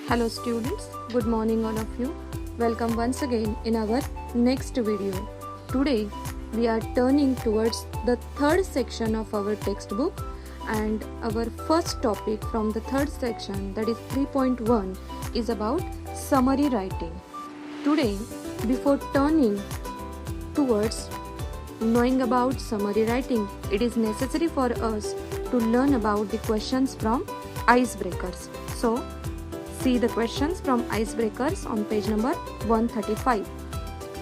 Hello students, good morning all of you. Welcome once again in our next video. Today we are turning towards the third section of our textbook, and our first topic from the third section, that is 3.1, is about summary writing. Today, before turning towards knowing about summary writing, it is necessary for us to learn about the questions from icebreakers. So, see the questions from icebreakers on page number 135.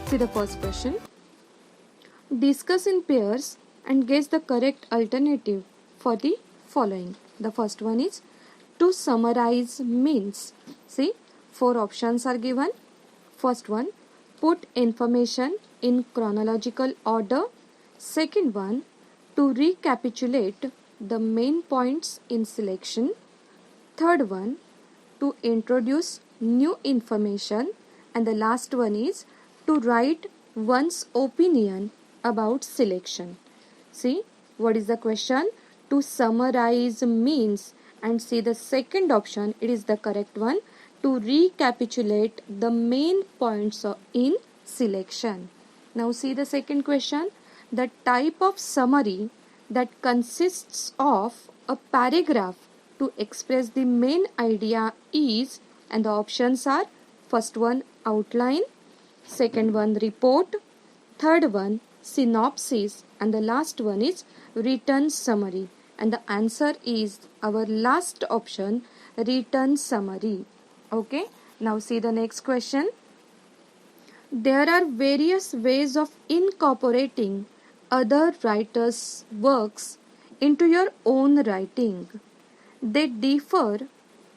See the first question. Discuss in pairs and guess the correct alternative for the following. The first one is to summarize means. See, 4 options are given. First one, put information in chronological order. Second one, to recapitulate the main points in selection. Third one, to introduce new information. And the last one is to write one's opinion about selection. See, what is the question? To summarize means, and see the second option, it is the correct one, to recapitulate the main points in selection. Now see the second question. The type of summary that consists of a paragraph to express the main idea is, and the options are, first one outline, second one report, third one synopsis, and the last one is written summary. And the answer is our last option, written summary. Okay, now see the next question. There are various ways of incorporating other writers' works into your own writing. They differ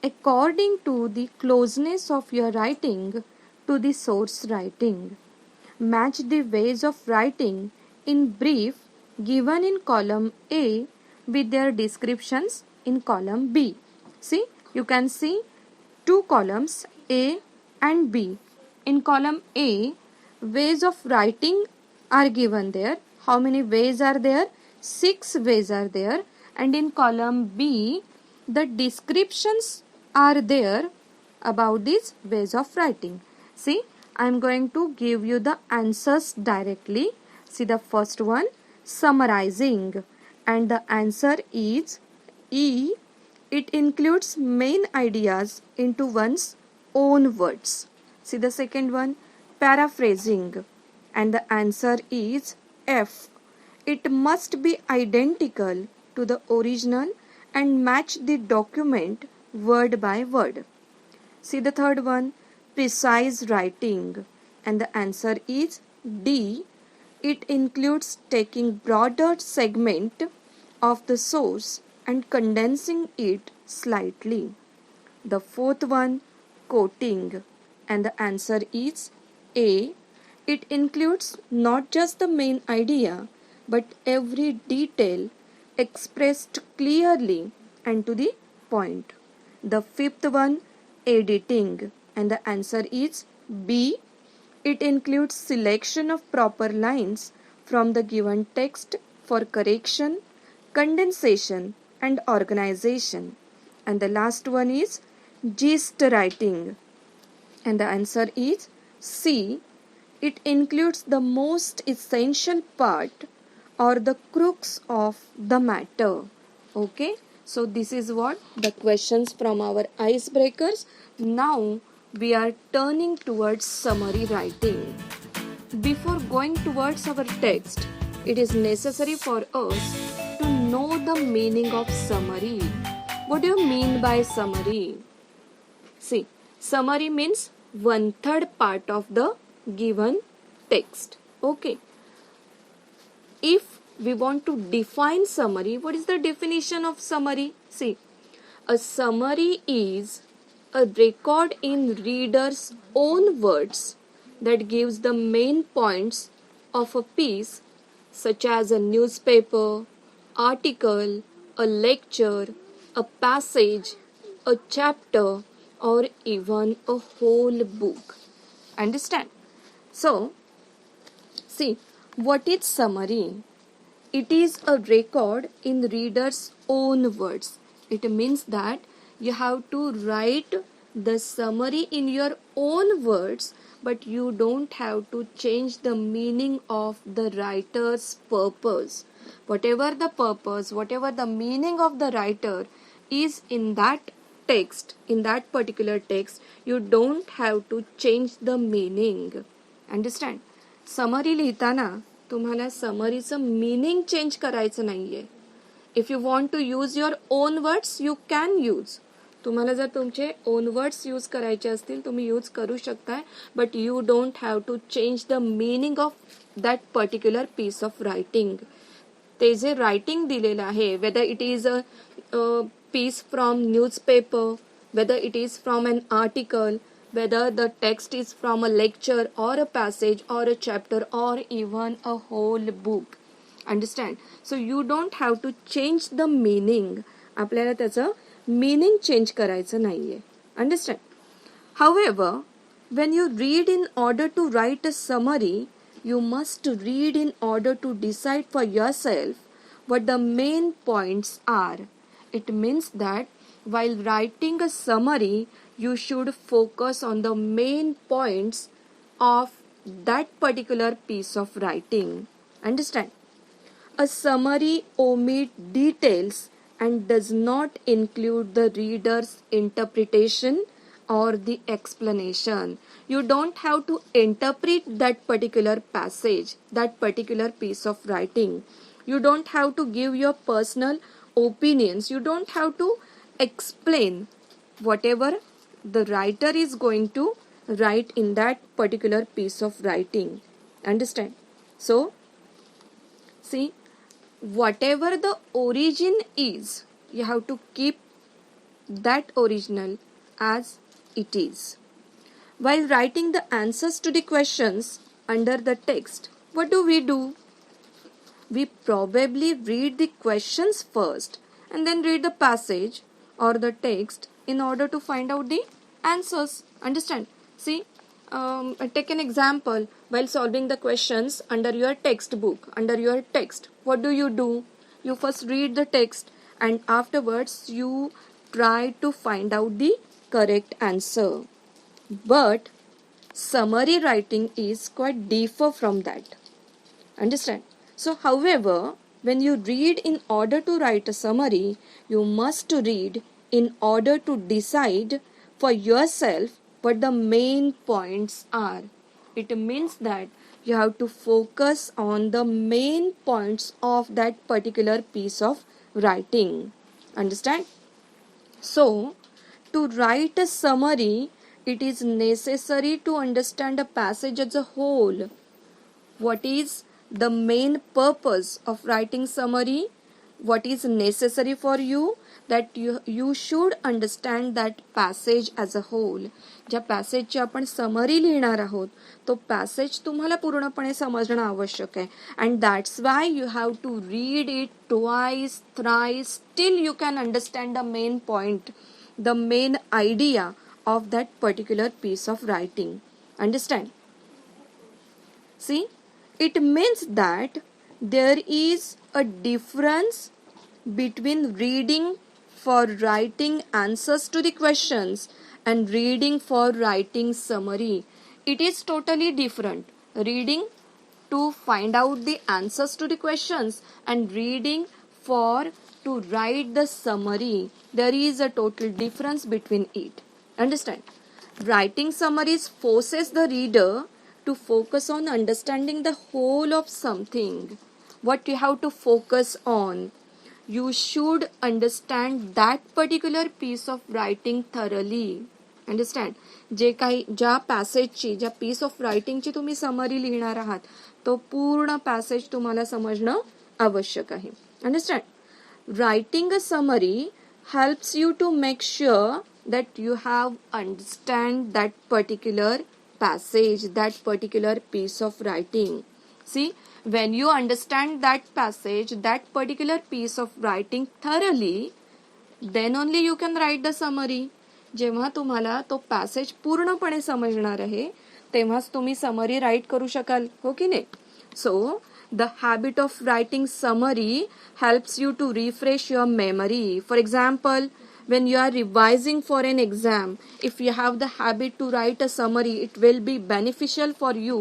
according to the closeness of your writing to the source writing. Match the ways of writing in brief given in column A with their descriptions in column B. See, you can see 2 columns, A and B. In column A, ways of writing are given there. How many ways are there? 6 ways are there. And in column B, the descriptions are there about these ways of writing. See, I am going to give you the answers directly. See the first one, summarizing, and the answer is E. It includes main ideas into one's own words. See the second one, paraphrasing, and the answer is F. It must be identical to the original and match the document word by word. See the third one, precise writing, and the answer is D. It includes taking broader segment of the source and condensing it slightly. The fourth one, quoting, and the answer is A. It includes not just the main idea but every detail expressed clearly and to the point. The fifth one, editing, and the answer is B. It includes selection of proper lines from the given text for correction, condensation, and organization. And the last one is gist writing, and the answer is C. It includes the most essential part or the crux of the matter. Okay, so this is what the questions from our icebreakers. Now we are turning towards summary writing. Before going towards our text, it is necessary for us to know the meaning of summary. What do you mean by summary? See, summary means 1/3 part of the given text. Okay. If we want to define summary, what is the definition of summary? See, a summary is a record in reader's own words that gives the main points of a piece, such as a newspaper, article, a lecture, a passage, a chapter, or even a whole book. Understand? So, see, what is summary? It is a record in reader's own words. It means that you have to write the summary in your own words, but you don't have to change the meaning of the writer's purpose. Whatever the purpose, whatever the meaning of the writer is in that text, in that particular text, you don't have to change the meaning. Understand? Summary लिहिताना तुम्हाला समरीचं meaning change करायचं नाहीये. If you want to use your own words you can use. तुम्हाला जर तुमचे own words use करायचे असतील तुम्ही यूज करू शकताय, but you don't have to change the meaning of that particular piece of writing. ते जे रायटिंग दिलेलं आहे, whether it is a piece from newspaper, whether it is from an article, whether the text is from a lecture or a passage or a chapter or even a whole book. Understand? So you don't have to change the meaning. आपल्याला त्याचं meaning change करायचं नाहीये. Understand? However, when you read in order to write a summary, you must read in order to decide for yourself what the main points are. It means that while writing a summary, you should focus on the main points of that particular piece of writing. Understand? A summary omits details and does not include the reader's interpretation or the explanation. You don't have to interpret that particular passage, that particular piece of writing. You don't have to give your personal opinions. You don't have to explain whatever the writer is going to write in that particular piece of writing. Understand? So, see, whatever the origin is, you have to keep that original as it is. While writing the answers to the questions under the text, what do? We probably read the questions first and then read the passage or the text in order to find out the answers. Understand? See, take an example. While solving the questions under your textbook, under your text, what do? You first read the text and afterwards you try to find out the correct answer. But summary writing is quite different from that. Understand? So, however, when you read in order to write a summary, you must read in order to decide for yourself what the main points are. It means that you have to focus on the main points of that particular piece of writing. Understand? So, to write a summary, it is necessary to understand a passage as a whole. What is the main purpose of writing summary? What is necessary for you? That you should understand that passage as a whole. ज्या पॅसेजची आपण summary लिहिणार आहोत तो passage तुम्हाला पूर्णपणे समजणं आवश्यक आहे. And that's why you have to read it twice thrice till you can understand the main point, the main idea of that particular piece of writing. Understand? See, it means that there is a difference between reading for writing answers to the questions and reading for writing summary. It is totally different. Reading to find out the answers to the questions and reading for to write the summary. There is a total difference between it. Understand? Writing summaries forces the reader to focus on understanding the whole of something. What you have to focus on? You should understand that particular piece of writing thoroughly. Understand? जे काही ज्या पॅसेजची, ज्या piece of रायटिंगची तुम्ही summary लिहिणार आहात तो पूर्ण passage तुम्हाला समजणं आवश्यक आहे. Understand? Writing a summary helps you to make sure that you have understand that particular passage, that particular piece of writing. See, when you understand that passage, that particular piece of writing thoroughly, then only you can write the summary. जेव्हा तुम्हाला तो passage पूर्णपणे समजणार आहे तेव्हाच तुम्ही summary right करू शकाल, हो की नाही? सो the habit of writing summary helps you to refresh your memory. For example, when you are revising for an exam, if you have the habit to write a summary, it will be beneficial for you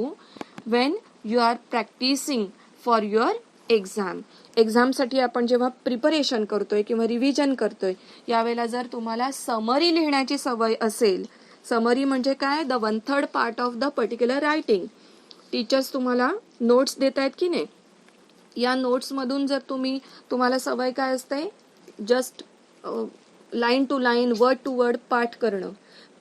when you are practicing for your exam. एक्झामसाठी आपण जेव्हा preparation करतोय किंवा revision करतोय, यावेळेला जर तुम्हाला summary लिहिण्याची सवय असेल, समरी म्हणजे काय, the 1/3 part of the particular writing. Teachers तुम्हाला नोट्स देत आहेत की नाही, या नोट्समधून जर तुम्हाला सवय काय असते, just line to line, word to word पाठ करणं,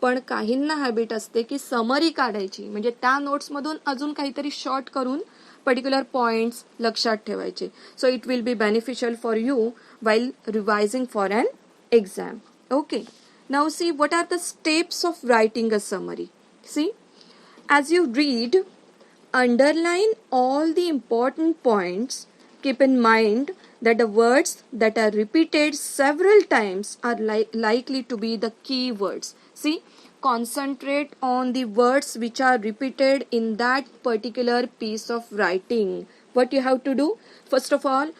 पण काहींना हॅबिट असते की समरी काढायची, म्हणजे त्या नोट्समधून अजून काहीतरी शॉर्ट करून पर्टिक्युलर पॉइंट्स लक्षात ठेवायचे. So it will be beneficial for you while revising for an exam. Okay, now see what are the steps of writing a summary. See, as you read, underline all the important points. Keep in mind that the words that are repeated several times are likely to be the key words. See, concentrate on the words which are repeated in that particular piece of writing. What you have to do? First of all,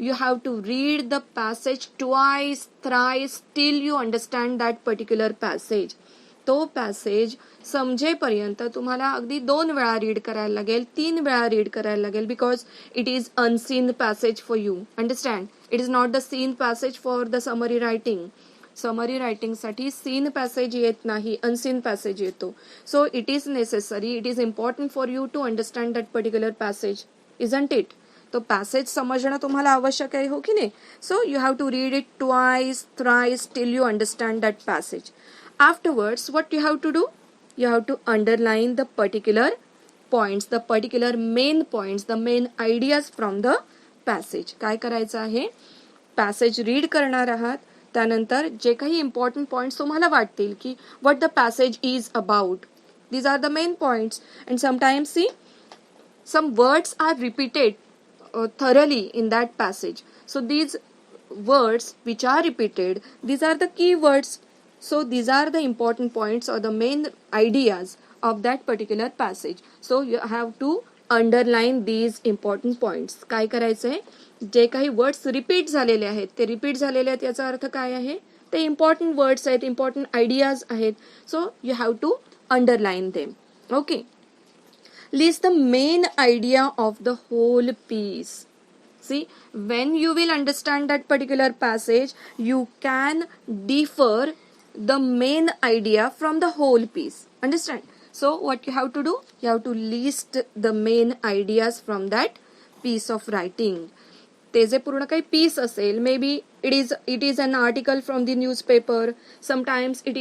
you have to read the passage twice, thrice, till you understand that particular passage. तो passage समजेपर्यंत तुम्हाला अगदी 2 वेळा read करायला लागेल, 3 वेळा read करायला लागेल, because it is unseen passage for you. Understand? It is not the seen passage for the summary writing. Summary रायटिंगसाठी सीन पॅसेज येत नाही, अनसीन पॅसेज येतो. So it is necessary, it is important for you to understand that particular passage, isn't it? तो passage समजणं तुम्हाला आवश्यक आहे, हो की नाही? So you have to read it twice, thrice, till you understand that passage. Afterwards, what you have to do? You have to underline the particular points, the particular main points, the main ideas from the passage. काय करायचं आहे? Passage read करणार आहात, त्यानंतर जे काही important points तुम्हाला वाटतील की what the passage is about, these are the main points. And sometimes see, some words are repeated thoroughly in that passage. So these words which are repeated, these are the key words. So these are the important points or the main ideas of that particular passage. So you have to underline these important points. काय करायचंय? जे काही words repeat झालेले आहेत, ते repeat झालेले आहेत याचा अर्थ काय आहे? ते इम्पॉर्टंट वर्ड्स आहेत, इम्पॉर्टंट आयडियाज आहेत. So you have to underline them. Okay, list the main idea of the whole piece. See, when you will understand that particular passage, you can differ the main idea from the whole piece. Understand? So what you have to do? You have to list the main ideas from that piece of writing. ते जे पूर्ण काही piece असेल, maybe it is an article from the newspaper, sometimes it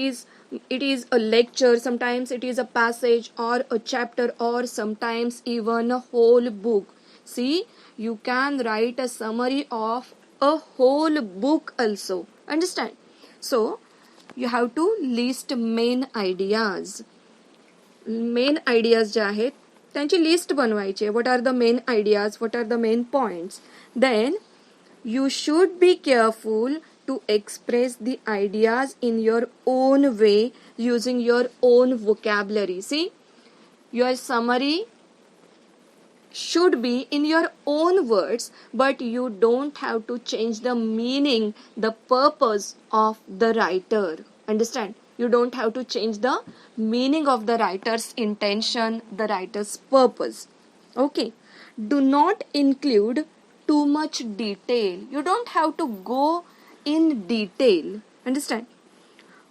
is a lecture, sometimes it is a passage or a chapter, or sometimes even a whole book. See, you can write a summary of a whole book also. Understand? So you have to list main ideas. Main ideas जे आहेत त्यांची list बनवायची. what are the main ideas, what are the main points. Then you should be careful to express the ideas in your own way using your own vocabulary. See, your summary should be in your own words, but you don't have to change the meaning, the purpose of the writer. Understand? You don't have to change the meaning of the writer's intention, the writer's purpose. Okay, do not include too much detail. You don't have to go in detail. Understand?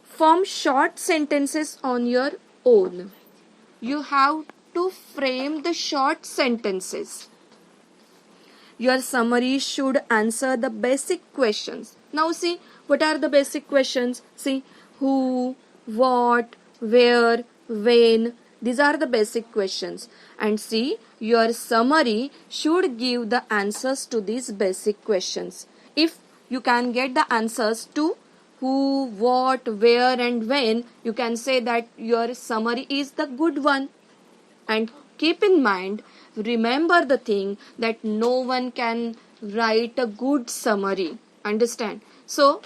Form short sentences on your own. You have to frame the short sentences. Your summary should answer the basic questions. Now see, what are the basic questions? See, who, what, where, when. These are the basic questions. And see, your summary should give the answers to these basic questions. If you can get the answers to who, what, where and when, you can say that your summary is the good one. And keep in mind, remember the thing that no one can write a good summary. Understand? So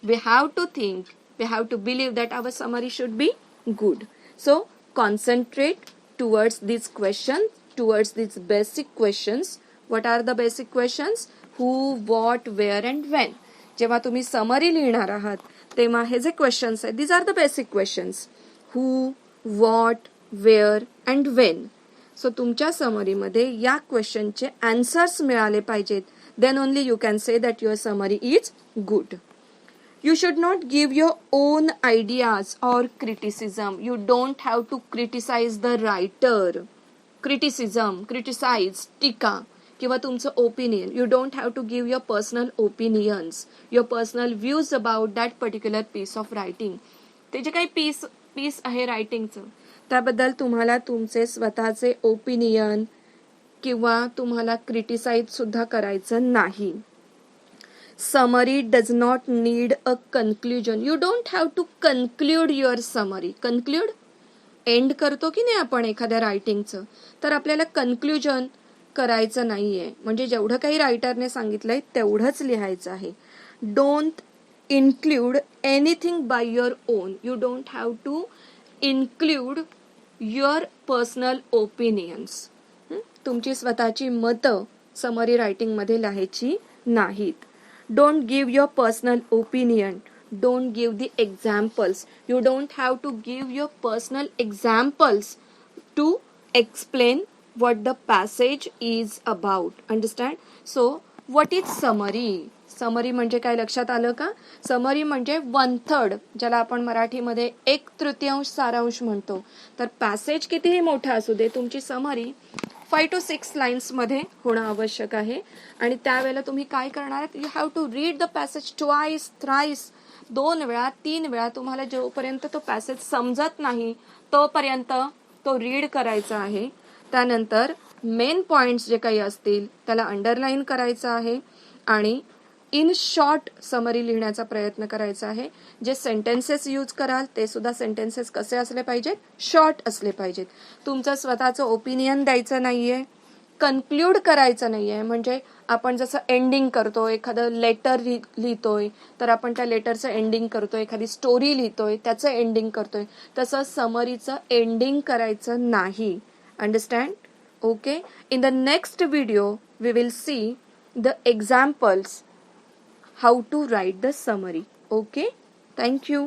we have to think, we have to believe that our summary should be good. So concentrate towards these questions, towards these basic questions. What are the basic questions? Who, what, where and when. जेव्हा तुम्ही summary लिहिणार आहात तेव्हा हे जे questions आहेत, these are the basic questions. Who, what, where and when. So तुमच्या समरीमध्ये या क्वेश्चनचे आन्सर्स मिळाले पाहिजेत. Then only you can say that your summary is good. You should not give your own ideas or criticism. You don't have to criticize the writer. Criticism, criticize, टीका किंवा तुमचं opinion. You don't have to give your personal opinions, your personal views about that particular piece of writing. ते जे काही piece आहे रायटिंगचं, त्याबद्दल तुम्हाला तुमचे स्वतःचे ओपिनियन किंवा तुम्हाला क्रिटिसाइज सुद्धा करायचं नाही. Summary does not need a conclusion. You don't have to conclude your summary. Conclude? End करतो की नाही आपण एखाद्या रायटिंगचं, तर आपल्याला कन्क्ल्युजन करायचं नाहीये. म्हणजे जेवढं काही रायटरने सांगितलंय तेवढंच लिहायचं आहे. Don't include anything by your own. You don't have to include your personal opinions. तुमची स्वतःची मतं समरी रायटिंगमध्ये लिहायची नाहीत. Don't give your personal opinion. Don't give the examples. You don't have to give your personal examples to explain what the passage is about. Understand? So, what is summary? Summary म्हणजे काय लक्षात आलं का? Summary म्हणजे 1/3, ज्याला आपण मराठीमध्ये 1/3 सारांश म्हणतो. तर पॅसेज कितीही मोठा असू दे, तुमची समरी 5 to 6 लाईन्स मध्ये होणं आवश्यक आहे. आणि त्यावेळेला तुम्ही काय करणार आहात? You have to read the passage twice, thrice, 2 वेळा 3 वेळा. तुम्हाला जोपर्यंत तो पॅसेज समजत नाही तोपर्यंत तो रीड करायचा आहे. त्यानंतर मेन पॉइंट्स जे काही असतील त्याला अंडरलाईन करायचं आहे आणि इन शॉर्ट समरी लिहिण्याचा प्रयत्न करायचा आहे. जे सेंटेन्सेस यूज कराल ते सुद्धा सेंटेन्सेस कसे असले पाहिजेत? शॉर्ट असले पाहिजेत. तुमचं स्वतःचं ओपिनियन द्यायचं नाहीये, कन्क्ल्यूड करायचं नाहीये. म्हणजे आपण जसं एंडिंग करतो, एखादं लेटर लिहितोय तर आपण त्या लेटरचं एंडिंग करतोय, एखादी स्टोरी लिहितोय त्याचं एंडिंग करतोय, तसं समरीचं एंडिंग करायचं नाही. Understand? Okay. In the next video we will see the examples how to write the summary. Okay, thank you.